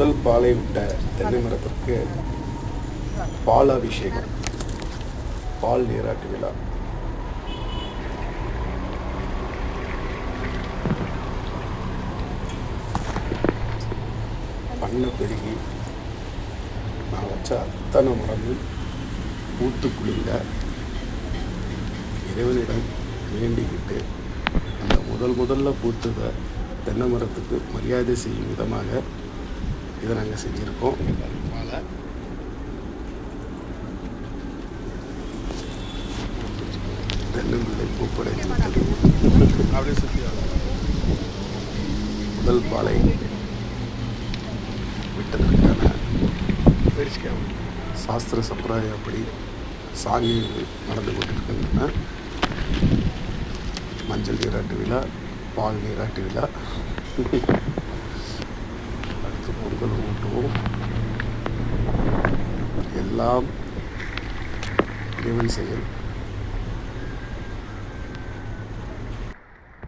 முதல் பாலை விட்ட தென்னை மரத்திற்கு பால் அபிஷேகம், பால் நீராட்டு விழா. பண்ண பெருகி நான் வச்ச அத்தனை மரமும் பூத்து குளிங்க இறைவனிடம் வேண்டிக்கிட்டு அந்த முதல்ல பூத்துத தென்னை மரத்துக்கு மரியாதை செய்யும் விதமாக இதை நாங்கள் செஞ்சுருக்கோம். தென்னம்பிள்ளை பூப்படைந்து விட்டது. முதல் பாலை விட்டதற்கான சாஸ்திர சம்பிரதாயப்படி சாங்கியங்கள் நடந்து கொண்டிருக்கின்றன. மஞ்சள் நீராட்டு விழா, பால் நீராட்டு விழா, அடுத்து பொங்கல் ஊட்டுவோம். எல்லாம் இறைவன் செயல்.